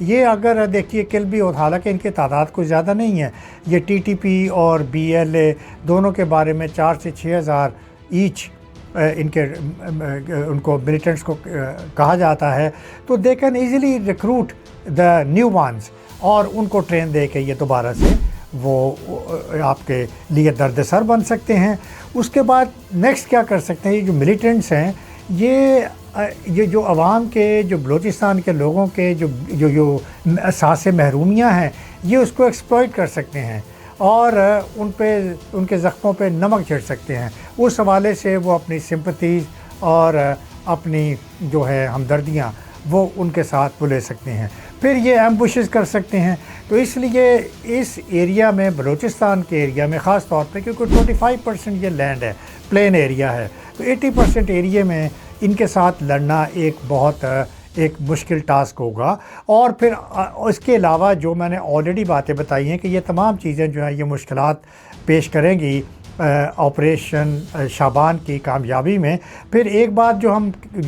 یہ اگر دیکھیے کل بھی ہوتا، حالانکہ ان کی تعداد کوئی زیادہ نہیں ہے، یہ ٹی ٹی پی اور بی ایل اے دونوں کے بارے میں 4 سے 6 ہزار ایچ ان کو ملیٹنٹس کو کہا جاتا ہے، تو they can easily recruit the new once اور ان کو ٹرین دے کے یہ دوبارہ سے وہ آپ کے لیے درد سر بن سکتے ہیں۔ اس کے بعد نیکسٹ کیا کر سکتے ہیں، یہ جو ملیٹنٹس ہیں یہ جو عوام کے، جو بلوچستان کے لوگوں کے جو احساس محرومیاں ہیں، یہ اس کو ایکسپلائٹ کر سکتے ہیں اور ان کے زخموں پہ نمک چھڑک سکتے ہیں۔ اس حوالے سے وہ اپنی سمپتھیز اور اپنی جو ہے ہمدردیاں وہ ان کے ساتھ وہ لے سکتے ہیں، پھر یہ ایمبوشز کر سکتے ہیں۔ تو اس لیے اس ایریا میں، بلوچستان کے ایریا میں خاص طور پہ، کیونکہ 25% یہ لینڈ ہے، پلین ایریا ہے، تو 80% ایریا میں ان کے ساتھ لڑنا ایک مشکل ٹاسک ہوگا۔ اور پھر اس کے علاوہ جو میں نے آلریڈی باتیں بتائی ہیں کہ یہ تمام چیزیں جو ہیں یہ مشکلات پیش کریں گی آپریشن شابان کی کامیابی میں۔ پھر ایک بات جو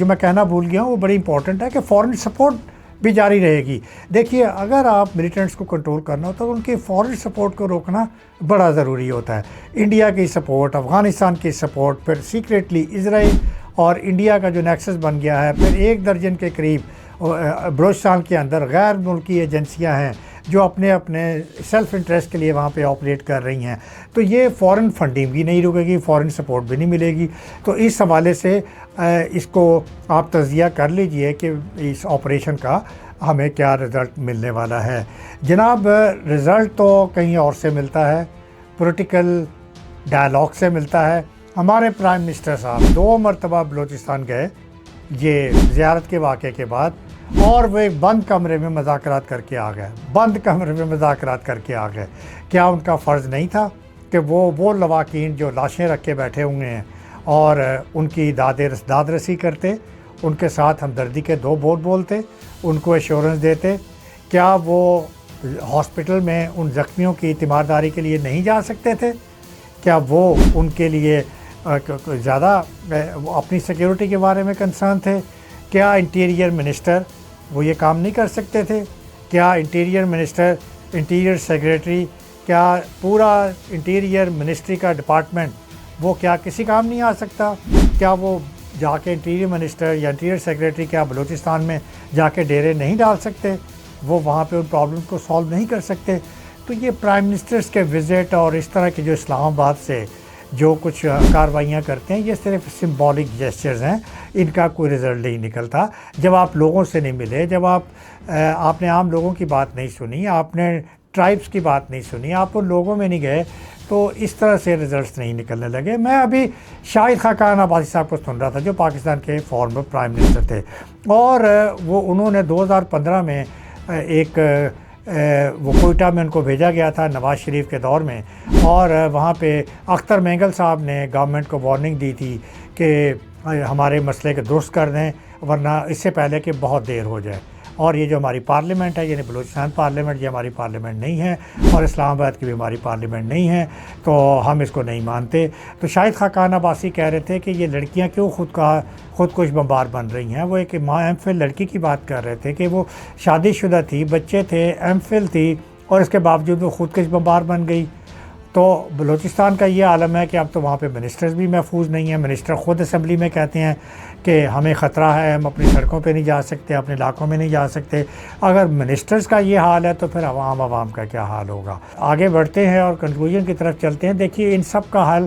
میں کہنا بھول گیا ہوں وہ بڑی امپورٹنٹ ہے کہ فورن سپورٹ بھی جاری رہے گی۔ دیکھیے اگر آپ ملیٹنٹس کو کنٹرول کرنا ہوتا ہے تو ان کی فورن سپورٹ کو روکنا بڑا ضروری ہوتا ہے۔ انڈیا کی سپورٹ، افغانستان کی سپورٹ، پھر سیکریٹلی اسرائیل اور انڈیا کا جو نیکسس بن گیا ہے، پھر 1 درجن کے قریب بلوچستان کے اندر غیر ملکی ایجنسیاں ہیں جو اپنے سیلف انٹرسٹ کے لیے وہاں پہ آپریٹ کر رہی ہیں، تو یہ فورن فنڈنگ بھی نہیں رکے گی، فورن سپورٹ بھی نہیں ملے گی۔ تو اس حوالے سے اس کو آپ تجزیہ کر لیجئے کہ اس آپریشن کا ہمیں کیا رزلٹ ملنے والا ہے۔ جناب رزلٹ تو کہیں اور سے ملتا ہے، پولیٹیکل ڈائلاگ سے ملتا ہے۔ ہمارے پرائم منسٹر صاحب 2 مرتبہ بلوچستان گئے یہ زیارت کے واقعے کے بعد، اور وہ ایک بند کمرے میں مذاکرات کر کے آ گئے، بند کمرے میں مذاکرات کر کے آ گئے۔ کیا ان کا فرض نہیں تھا کہ وہ لواحقین جو لاشیں رکھ کے بیٹھے ہوئے ہیں اور ان کی داد رسی کرتے، ان کے ساتھ ہمدردی کے 2 بول بولتے، ان کو ایشورنس دیتے؟ کیا وہ ہاسپٹل میں ان زخمیوں کی تیمارداری کے لیے نہیں جا سکتے تھے؟ کیا وہ ان کے لیے زیادہ اپنی سیکیورٹی کے بارے میں کنسرن تھے؟ کیا انٹیریئر منسٹر وہ یہ کام نہیں کر سکتے تھے؟ کیا انٹیریئر منسٹر، انٹیریئر سیکریٹری، کیا پورا انٹیریئر منسٹری کا ڈپارٹمنٹ وہ کیا کسی کام نہیں آ سکتا؟ کیا وہ جا کے انٹیریئر منسٹر یا انٹیریئر سیکریٹری کیا بلوچستان میں جا کے ڈیرے نہیں ڈال سکتے؟ وہ وہاں پہ ان پرابلم کو سالو نہیں کر سکتے؟ تو یہ پرائم منسٹرز کے وزٹ اور اس طرح کے جو اسلام آباد سے جو کچھ کارروائیاں کرتے ہیں، یہ صرف سمبولک جیسچرز ہیں، ان کا کوئی رزلٹ نہیں نکلتا۔ جب آپ لوگوں سے نہیں ملے، جب آپ نے عام لوگوں کی بات نہیں سنی، آپ نے ٹرائبس کی بات نہیں سنی، آپ ان لوگوں میں نہیں گئے، تو اس طرح سے رزلٹس نہیں نکلنے لگے۔ میں ابھی شاہد خاقان عباسی صاحب کو سن رہا تھا جو پاکستان کے فارمر پرائم منسٹر تھے، اور انہوں نے 2015 میں وہ کوئٹہ میں ان کو بھیجا گیا تھا نواز شریف کے دور میں، اور وہاں پہ اختر مینگل صاحب نے گورنمنٹ کو وارننگ دی تھی کہ ہمارے مسئلے کو درست کر دیں ورنہ اس سے پہلے کہ بہت دیر ہو جائے۔ اور یہ جو ہماری پارلیمنٹ ہے، یعنی بلوچستان پارلیمنٹ، یہ ہماری پارلیمنٹ نہیں ہے، اور اسلام آباد کی بھی ہماری پارلیمنٹ نہیں ہے، تو ہم اس کو نہیں مانتے۔ تو شاہد خاقان عباسی کہہ رہے تھے کہ یہ لڑکیاں کیوں خودکش بمبار بن رہی ہیں۔ وہ ایک ماں ایم فل لڑکی کی بات کر رہے تھے کہ وہ شادی شدہ تھی، بچے تھے، ایم فل تھی، اور اس کے باوجود وہ خودکش بمبار بن گئی۔ تو بلوچستان کا یہ عالم ہے کہ اب تو وہاں پہ منسٹرز بھی محفوظ نہیں ہیں۔ منسٹر خود اسمبلی میں کہتے ہیں کہ ہمیں خطرہ ہے، ہم اپنی سڑکوں پہ نہیں جا سکتے، اپنے علاقوں میں نہیں جا سکتے۔ اگر منسٹرز کا یہ حال ہے تو پھر عوام کا کیا حال ہوگا؟ آگے بڑھتے ہیں اور کنکلوژن کی طرف چلتے ہیں۔ دیکھیے ان سب کا حل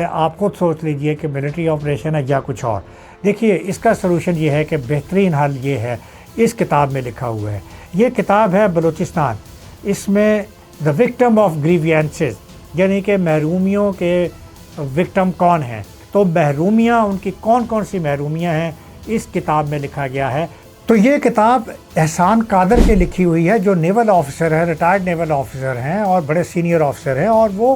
آپ خود سوچ لیجئے کہ ملٹری آپریشن ہے یا کچھ اور۔ دیکھیے اس کا سلوشن یہ ہے کہ بہترین حل یہ ہے، اس کتاب میں لکھا ہوا ہے۔ یہ کتاب ہے بلوچستان، اس میں دا وکٹم آف گریوینسز، یعنی کہ محرومیوں کے وکٹم کون ہیں، تو محرومیاں ان کی کون کون سی محرومیاں ہیں اس کتاب میں لکھا گیا ہے۔ تو یہ کتاب احسان قادر کے لکھی ہوئی ہے جو نیول آفیسر ہے، ریٹائرڈ نیول آفیسر ہیں اور بڑے سینئر آفیسر ہیں، اور وہ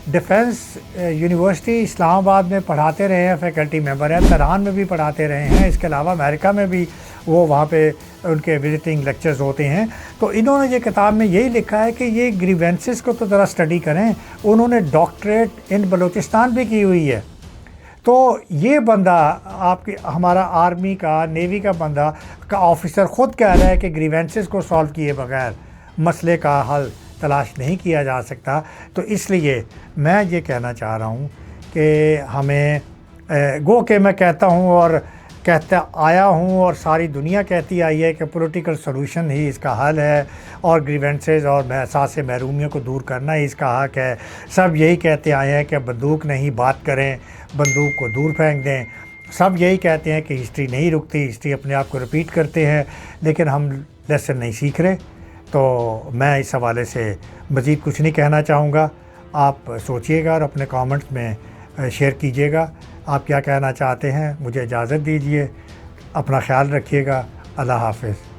ڈیفنس یونیورسٹی اسلام آباد میں پڑھاتے رہے ہیں، فیکلٹی ممبر ہیں، تہران میں بھی پڑھاتے رہے ہیں، اس کے علاوہ امریکہ میں بھی وہ وہاں پہ ان کے وزٹنگ لیکچرز ہوتے ہیں۔ تو انہوں نے یہ کتاب میں یہی لکھا ہے کہ یہ گریوینسز کو تو ذرا اسٹڈی کریں۔ انہوں نے ڈاکٹریٹ ان بلوچستان بھی کی ہوئی ہے، تو یہ بندہ آپ کے ہمارا آرمی کا نیوی کا بندہ کا آفیسر خود کہہ رہا ہے کہ گریوینسز کو سالو کیے بغیر مسئلے کا حل تلاش نہیں کیا جا سکتا. تو اس لیے میں یہ کہنا چاہ رہا ہوں کہ ہمیں گو کہ میں کہتا ہوں اور کہتا آیا ہوں اور ساری دنیا کہتی آئی ہے کہ پولیٹیکل سلوشن ہی اس کا حل ہے اور گریوینسز اور احساس محرومیوں کو دور کرنا ہی اس کا حق ہے. سب یہی کہتے آئے ہیں کہ بندوق نہیں بات کریں، بندوق کو دور پھینک دیں. سب یہی کہتے ہیں کہ ہسٹری نہیں رکتی، ہسٹری اپنے آپ کو رپیٹ کرتے ہیں، لیکن ہم لیسن نہیں سیکھ رہے. تو میں اس حوالے سے مزید کچھ نہیں کہنا چاہوں گا. آپ سوچئے گا اور اپنے کامنٹس میں شیئر کیجئے گا آپ کیا کہنا چاہتے ہیں. مجھے اجازت دیجیے، اپنا خیال رکھیے گا. اللہ حافظ.